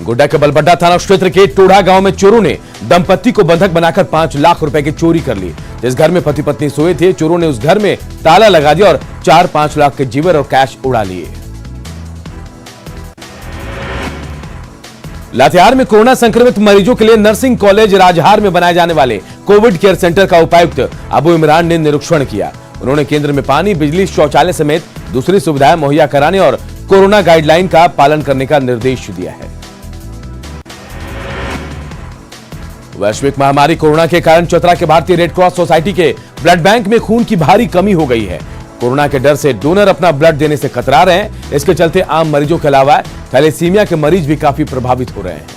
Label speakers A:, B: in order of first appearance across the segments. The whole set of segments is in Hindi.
A: गोड्डा के बलबड्डा थाना क्षेत्र के टोढ़ा गांव में चोरों ने दंपत्ति को बंधक बनाकर 5 लाख रुपए की चोरी कर ली। जिस घर में पति पत्नी सोए थे, चोरों ने उस घर में ताला लगा दिया और 4-5 लाख के जेवर और कैश उड़ा लिए। लातेहार में कोरोना संक्रमित मरीजों के लिए नर्सिंग कॉलेज राजहार में बनाए जाने वाले कोविड केयर सेंटर का उपायुक्त अबू इमरान ने निरीक्षण किया। उन्होंने केंद्र में पानी, बिजली, शौचालय समेत दूसरी सुविधाएं मुहैया कराने और कोरोना गाइडलाइन का पालन करने का निर्देश दिया है। वैश्विक महामारी कोरोना के कारण चतरा के भारतीय रेड क्रॉस सोसाइटी के ब्लड बैंक में खून की भारी कमी हो गई है। कोरोना के डर से डोनर अपना ब्लड देने से कतरा रहे हैं। इसके चलते आम मरीजों के अलावा थैलेसीमिया के मरीज भी काफी प्रभावित हो रहे हैं।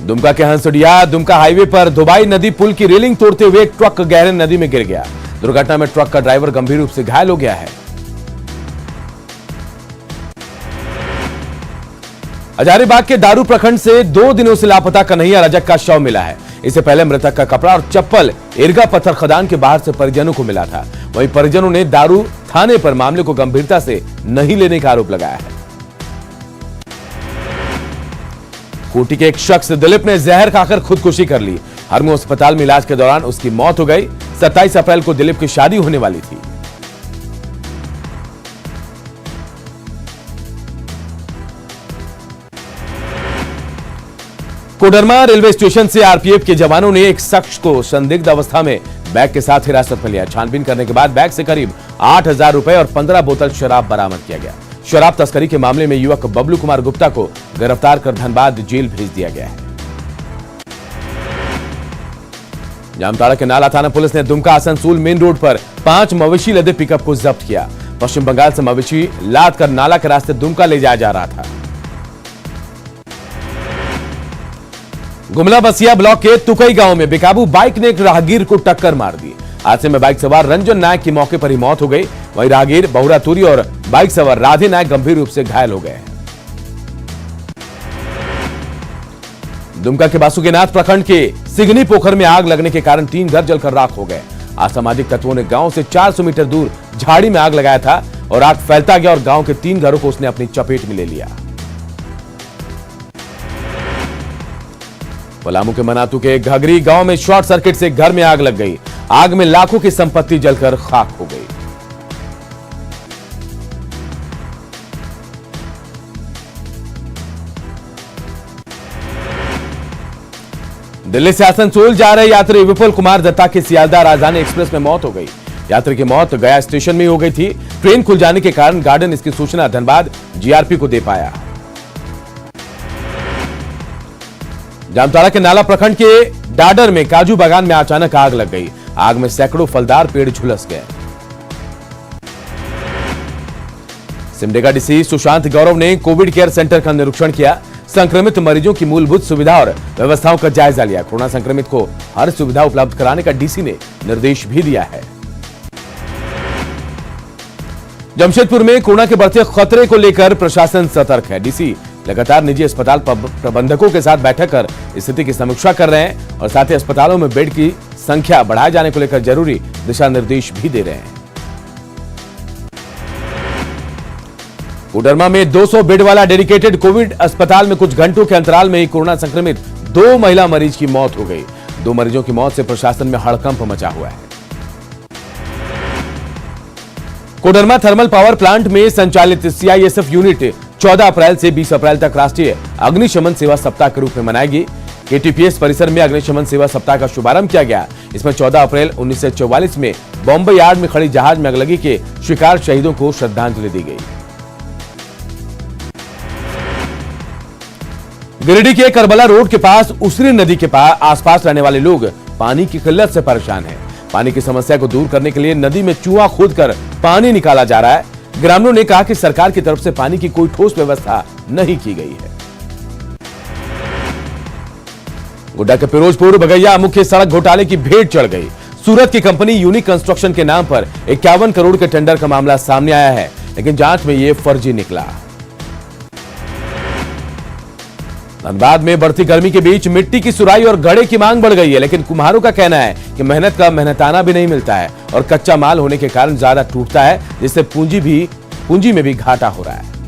A: दुमका के हंसडिया दुमका हाईवे पर धोबाई नदी पुल की रेलिंग तोड़ते हुए एक ट्रक गहरे नदी में गिर गया। दुर्घटना में ट्रक का ड्राइवर गंभीर रूप से घायल हो गया है। हजारीबाग के दारू प्रखंड से 2 दिनों से लापता कन्हैया रजक का शव मिला है। इससे पहले मृतक का कपड़ा और चप्पल इरगा पत्थर खदान के बाहर से परिजनों को मिला था। वहीं परिजनों ने दारू थाने पर मामले को गंभीरता से नहीं लेने का आरोप लगाया है। खूंटी के एक शख्स दिलीप ने जहर खाकर खुदकुशी कर ली। हरमू अस्पताल में इलाज के दौरान उसकी मौत हो गई। 27 अप्रैल को दिलीप की शादी होने वाली थी। कोडरमा रेलवे स्टेशन से आरपीएफ के जवानों ने एक शख्स को संदिग्ध अवस्था में बैग के साथ हिरासत में लिया। छानबीन करने के बाद बैग से करीब 8,000 रुपए और 15 बोतल शराब बरामद किया गया। शराब तस्करी के मामले में युवक बबलू कुमार गुप्ता को गिरफ्तार कर धनबाद जेल भेज दिया गया है। जामताड़ा के नाला थाना पुलिस ने दुमका आसनसोल मेन रोड पर 5 मवेशी लदे पिकअप को जब्त किया। पश्चिम बंगाल से मवेशी लाद कर नाला के रास्ते दुमका ले जाया जा रहा था। गुमला बसिया ब्लॉक के तुकई गांव में बेकाबू बाइक ने एक राहगीर को टक्कर मार दी। हादसे में बाइक सवार रंजन नायक की मौके पर ही मौत हो गई। वहीं राहगीर बहुरा तुरी और बाइक सवार राधे नायक गंभीर रूप से घायल हो गए। दुमका के बासुकीनाथ प्रखंड के सिगनी पोखर में आग लगने के कारण 3 घर जलकर राख हो गए। असामाजिक तत्वों ने गांव से 400 मीटर दूर झाड़ी में आग लगाया था और आग फैलता गया और गांव के 3 घरों को उसने अपनी चपेट में ले लिया। पलामू के मनातू के घगरी गांव में शॉर्ट सर्किट से घर में आग लग गई। आग में लाखों की संपत्ति जलकर खाक हो गई। दिल्ली से आसनसोल जा रहे यात्री विपुल कुमार दत्ता की सियालदह राजधानी एक्सप्रेस में मौत हो गई। यात्री की मौत गया स्टेशन में ही हो गई थी। ट्रेन खुल जाने के कारण गार्डन इसकी सूचना धनबाद जीआरपी को दे पाया। जामताड़ा के नाला प्रखंड के डाडर में काजू बागान में अचानक आग लग गई। आग में सैकड़ों फलदार पेड़ झुलस गए। सिमडेगा डीसी सुशांत गौरव ने कोविड केयर सेंटर का निरीक्षण किया। संक्रमित मरीजों की मूलभूत सुविधा और व्यवस्थाओं का जायजा लिया। कोरोना संक्रमित को हर सुविधा उपलब्ध कराने का डीसी ने निर्देश भी दिया है। जमशेदपुर में कोरोना के बढ़ते खतरे को लेकर प्रशासन सतर्क है। डीसी लगातार निजी अस्पताल प्रबंधकों के साथ बैठक कर स्थिति की समीक्षा कर रहे हैं और साथ ही अस्पतालों में बेड की संख्या बढ़ाए जाने को लेकर जरूरी दिशा निर्देश भी दे रहे हैं। कोडरमा में 200 बेड वाला डेडिकेटेड कोविड अस्पताल में कुछ घंटों के अंतराल में ही कोरोना संक्रमित 2 महिला मरीज की मौत हो गई। 2 मरीजों की मौत से प्रशासन में हड़कंप मचा हुआ है। कोडरमा थर्मल पावर प्लांट में संचालित सीआईएसएफ यूनिट 14 अप्रैल से 20 अप्रैल तक राष्ट्रीय अग्निशमन सेवा सप्ताह के रूप में मनाएगी। केटीपीएस परिसर में अग्निशमन सेवा सप्ताह का शुभारंभ किया गया। इसमें 14 अप्रैल 1944 में बॉम्बे यार्ड में खड़ी जहाज में आगलगी के शिकार शहीदों को श्रद्धांजलि दी गई। गिरिडीह के करबला रोड के पास उसरी नदी के आसपास रहने वाले लोग पानी की किल्लत से परेशान हैं। पानी की समस्या को दूर करने के लिए नदी में चूहा खोदकर पानी निकाला जा रहा है। ग्रामीणों ने कहा कि सरकार की तरफ से पानी की कोई ठोस व्यवस्था नहीं की गई है। गोड्डा के फिरोजपुर बगैया मुख्य सड़क घोटाले की भेंट चढ़ गई। सूरत की कंपनी यूनिक कंस्ट्रक्शन के नाम पर 51 करोड़ के टेंडर का मामला सामने आया है, लेकिन जांच में यह फर्जी निकला। धनबाद में बढ़ती गर्मी के बीच मिट्टी की सुराई और घड़े की मांग बढ़ गई है, लेकिन कुम्हारों का कहना है कि मेहनत का मेहनताना भी नहीं मिलता है और कच्चा माल होने के कारण ज्यादा टूटता है, जिससे पूंजी में भी घाटा हो रहा है।